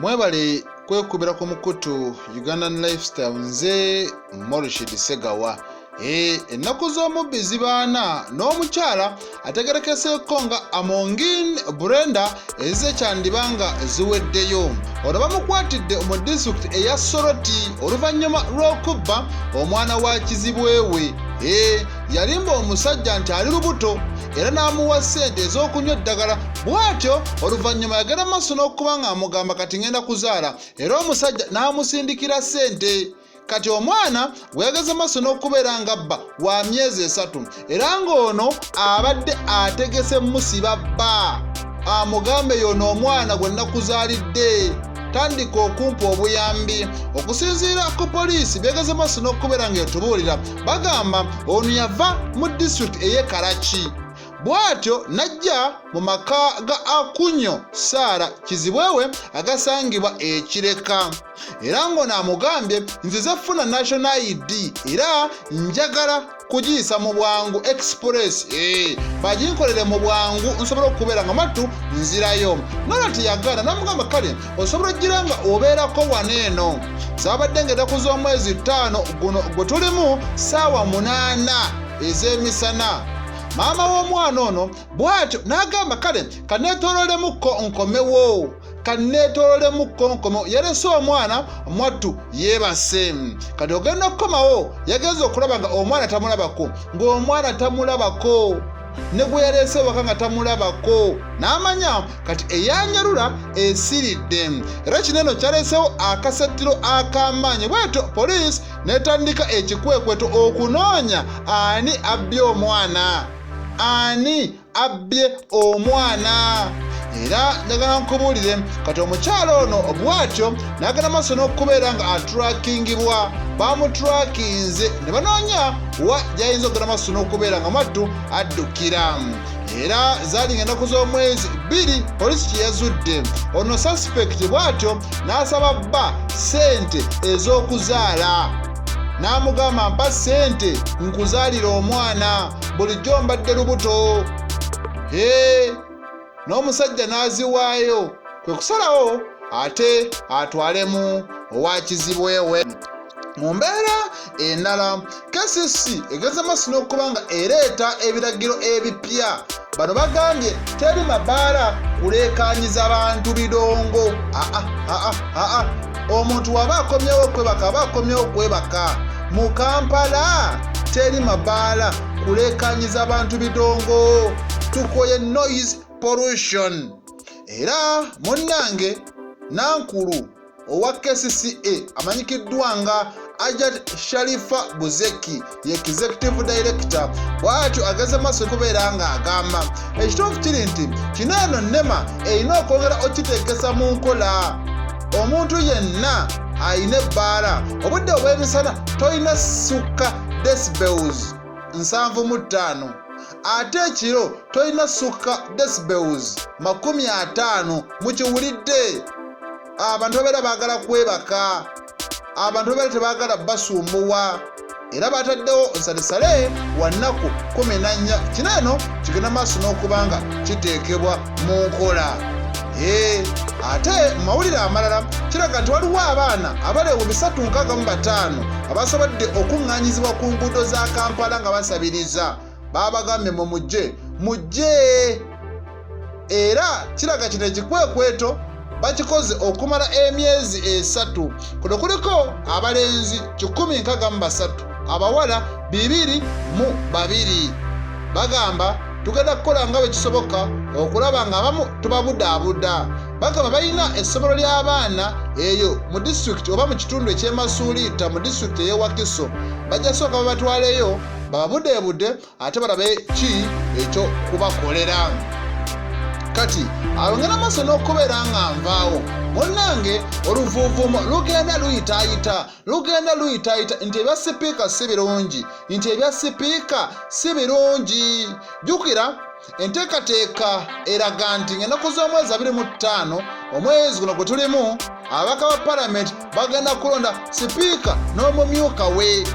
Mwebale kwekubira ku mukutu Ugandan Lifestyle nze Morishid Segawa. Ennaku z'omubbi zibaana n'omukyala ategerekeseeko nga Amongin Brenda ez'ekyandibanga ziweddeyo. Ono bamukwatidde mu disitulikiti eya Soroti oluvannyuma lw'okubba omwana wa kizibwewe. Yalimba omusajja nti ali lubuto era n'amuwa ssente ez'okunywa eddagala, bw'atyo oluvannyuma yagenda maaso n'okuba ng'amugamba kati ngenda kuzaala, era omusajja n'amusindikira ssente. Kati omwana bwe yageze maaso n'okubeera ng'abba wa myezi 3 era ng'ono abadde ategese musiba bba amugambe y'ono omwana gwe nnakuzaalidde, tandika okumpa obuyambi. Okusinziira ku poliisi byegeze maaso n'okubeera ng'etubuulira, bagamba ono yava mu disitulikiti ey'e Karachi, bw'atyo n'ajja mu maka ga Akunyo Saara Kizibwewe agasangibwa Ekireka, era ng'ono amugambye nzize funa national ID era njagala kugiyisa mu bwangu express, baginkolere mu bwangu nsobola okubeera nga mattu nzirayo. Nono teyagaana, namugamba kale osobola ogira nga obeerako wano eno, zabadde ng'ennaku z'omwezi 5 guno gwe tulimu ssaawa 8 ez'emisana. Maama w'omwana ono bw'atyo n'agamba kale kaneetoololemukko nkomewo, kaneetoololemukko nkomewo. Yalese omwana mwattu yeebase. Kati ogenda okukomawo yagenza okulaba nga omwana tamulabako, ng'omwana tamulabako, ne gwe yaleese ewaka nga tamulabako, n'amanya kati eyanyalula esiridde. Era kino eno kyaleesewo akasettiro ak'amaanyi, bw'atyo poliisi n'etandika ekikwekweto okunoonya ani abbye omwana, ani abbye omwana. Era njagala nkubuulire kati omukyala ono bw'atyo n'agenda maaso n'okubeera nga atrakingibwa, bamuturakinze ne banoonya wa gy'ayinza okugenda maaso n'okubeera nga mattu addukira. Era zaali ng'ennaku z'omwezi 2 poliisi kye yazudde. Ono suspect bw'atyo n'asaba bba ssente ez'okuzaala, n'amugamba mpa ssente nkuzaalira omwana, bulijjo mbadde lubuto. N'omusajja n'aziwaayo, kwe kusalawo ate atwalemu owa kizibwewe. Mu mbeera endala KCC egeze maaso n'okuba nga ereeta ebiragiro ebipya. Bano bagambye teri mabaala kuleekaanyiza bantu bidongo. Omuntu waba akomyewo okwebaka aba akomyewo okwebaka. Mu Kampala teri mabaala kuleekaanyiza bantu bidongo, tukoye noise pollution. Era munnange nankulu owa KCCA amanyikiddwa nga Ajat Sharifa Buzeki, ye Executive Director, bw'atyo ageze maaso kubeera nga agamba ekituufu kiri nti kino eno nnema erina okwongera okiteekesa mu nkola. Omuntu yenna ayina ebbaala, obudde obw'emisana tolina sukka decibels 75, ate ekiro tolina sukka decibels 50. Mukiwulidde? Abantu babeera baagala kwebaka, abantu babeera tebaagala basumbuwa, era bataddewo nsalesale wa nnaku 14. Kino eno kigenda maaso n'okuba nga kiteekebwa mu nkola. Ate mu mawulire amalala kiraga nti waliwo abaana abali 365 abasobodde okuŋŋaanyizibwa ku nguudo za Kampala nga basabiriza. Babagambye mujje. Era kiraga kino ekikwekweto bakikoze okumala emyezi 3. Kuno kuliko abalenzi 163, abawala 202. Bagamba tugenda kukola nga bwe kisoboka okulaba nga abamu tubabudaabuda. Bagamba balina essomero ly'abaana eyo mu disitulikiti oba mu kitundu eky'Emasuuliita mu disitulikiti ey'Ewakiso. Bajja sooka babatwaleyo bababudeebude ate balabe ki ekyo kubakolera. Kati alongera maaso n'okubeera nga nvaawo. Munnange oluvuuvuumo lugenda luyitaayita nti ebya sipiika si birungi, Jjukira enteekateeka eraga nti ng'ennaku z'omwezi 25 omwezi guno gwe tulimu, ababaka ba palamenti bagenda kulonda sipiika n'omumyuka we.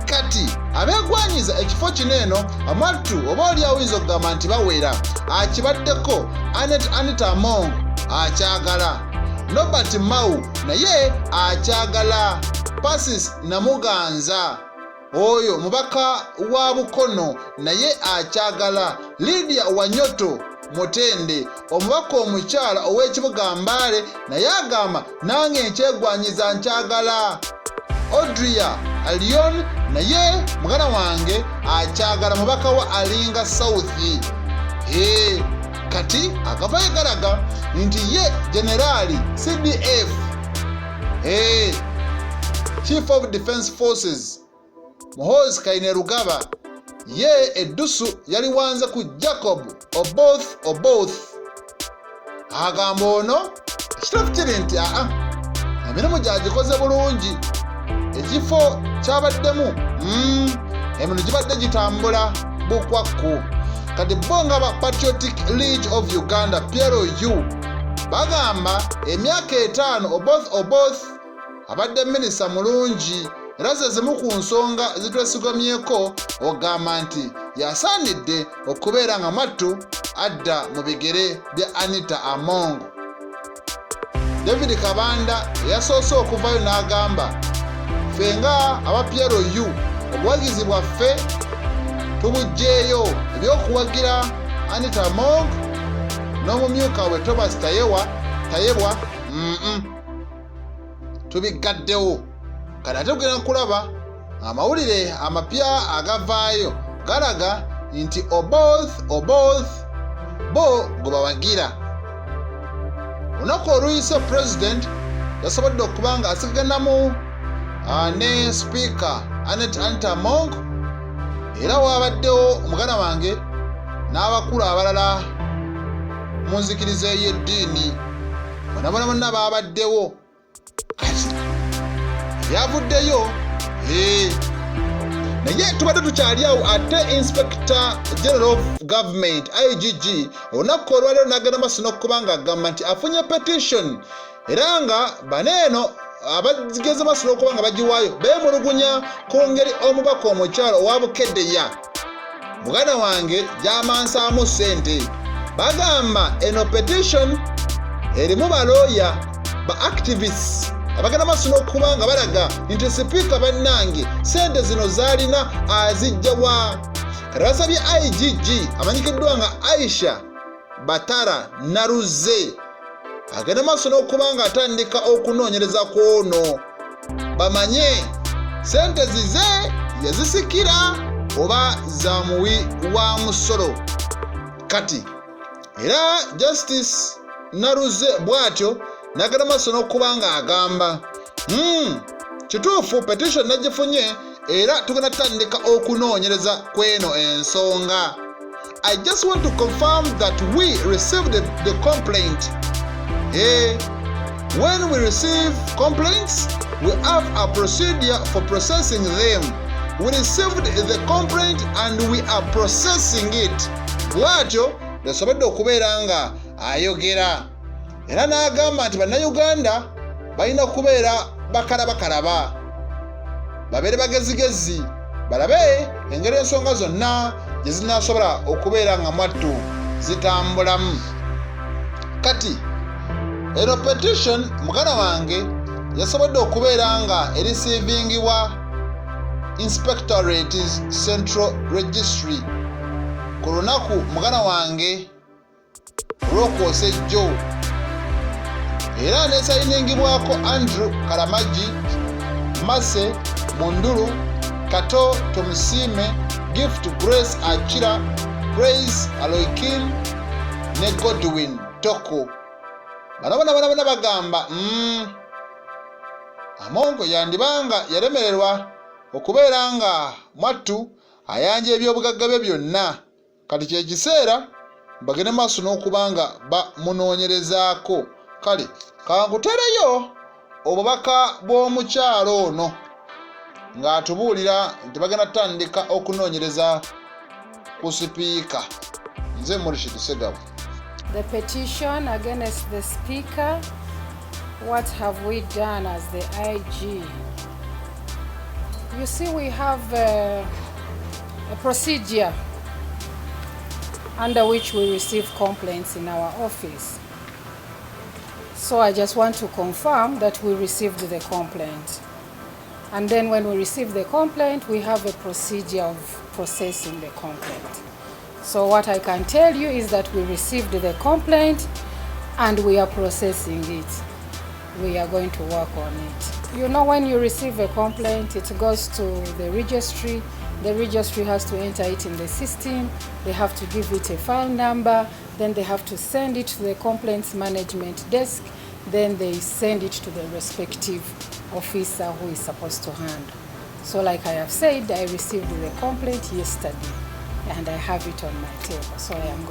Kati abeegwanyiza ekifo kino eno amattu oba oli awinza okugamba nti bawera, akibaddeko A.A Among akyagala. Nobert Mau naye akyagala. Pasis Namuganza oyo mubaka wa Bukono naye akyagala. Lydia Wanyoto Mutende omubaka omukyala ow'ekibuga Mbale naye agamba nange enkyegwanyiza nkyagala. Audria Alion naye mugana wange akyagala mubaka wa Alinga South. Kati akavayo galaga nti ye generali CDF Chief of Defence Forces Muhoozi Kainerugaba ye eddusu yali wanze ku Jacob Oboth agamba ono ekitafu kiri nti emirimu gyagikoze bulungi, ekifo kyabaddemu emirimu gibadde gitambula bukwakku. Kati bo nga ba Patriotic League of Uganda PLU bagamba emyaka 5 Oboth abadde minisita mulungi era ze zimu ku nsonga zitwesigomyeko ogamba nti yasaanidde okubeera nga mwattu adda mu bigere bya Anita Among. David Kabanda yasoose okuvayo n'agamba ffe nga aba PLU obuwagizi bwaffe tubugjeeyo ebyokuwagira Anita Among n'omumyuka we Thomas Tayebwa tubigaddewo. Kati ate tugenda kulaba amawulire amapya agavaayo galaga nti Oboth bo gwe bawagira. Olunaku oluyise President yasobodde okuba nga asiganamu ne Speaker Anita Among, era wabaddewo omugana wange n'abakulu abalala mu nzikiriza y'eddiini bonna baabaddewo. Kati byavuddeyo naye tubadde tukyali awo ate Inspector General of Government IGG olunaku olwaliro n'agenda maaso n'okuba nga agamba nti afunye petition era nga baneeno abageze maaso n'okuba nga bagiwaayo beemulugunya ku ngeri omubaka omukyalo owa Bukeddeya muganda wange gy'amansaamu ssente. Bagamba eno petition erimu balooya ba activists abagenda maaso n'okuba nga balaga nti sipiika bannange ssente zino zaalina azijjawa. Kati basabye IGG amanyikiddwa nga Aisha Batara Naruze agenda maaso n'okuba nga atandika okunoonyereza kw'ono bamanye ssente zize yazisikira oba za muwi wa musolo. Kati era Justice Naruze bw'atyo n'agenda maaso n'okuba nga agamba kituufu petition nagifunye era tugenda tutandika okunoonyereza kw'eno ensonga. I just want to confirm that we received the complaint. When we receive complaints, we have a procedure for processing them. We received the complaint and we are processing it. Bw'atyo yasobodde okubeera nga ayogera era n'agamba nti bannayuganda balina kubeera bakalaba babeere bagezigezi balabe engeri ensonga zonna gye zinaasobola okubeera nga mwattu zitambulamu. Kati eno petition muganda wange yasobodde okubeera nga erisiivingibwa Inspectorate Central Registry ku lunaku muganda wange olw'okwosejjo era neesayiningibwako Andrew Karamagi, Mase Mundulu, Kato Tomusime, Gift Grace Achira, Praise Aloikin ne Godwin Toko. Bano bagamba Among yandibanga yalemererwa okubeera nga mwattu ayanja ebyobugagga bye byonna. Kati kye kiseera bagende maaso n'okuba nga bamunoonyerezaako. Kale kankutereyo obubaka bw'omukyalo ono ng'atubuulira nti bagenda tutandika okunoonyereza ku sipiika. Nze Morishid Segabu. The petition against the speaker. What have we done as the IG? You see, we have a procedure under which we receive complaints in our office. So I just want to confirm that we received the complaint. And then when we receive the complaint, we have a procedure of processing the complaint. So what I can tell you is that we received the complaint and we are processing it. We are going to work on it. You know, when you receive a complaint, it goes to the registry. The registry has to enter it in the system. They have to give it a file number. Then they have to send it to the complaints management desk. Then they send it to the respective officer who is supposed to handle. So like I have said, I received the complaint yesterday and I have it on my table. So I am